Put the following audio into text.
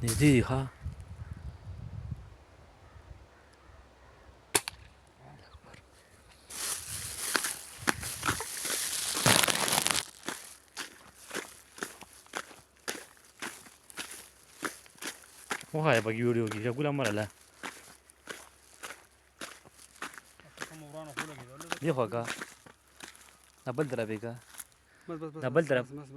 نږدې دی ښه وښایه پکې ویډیو کې شګوله مه راله دې خوا که دا بل طرف یې که بس بس بس دا بل طرف بس بس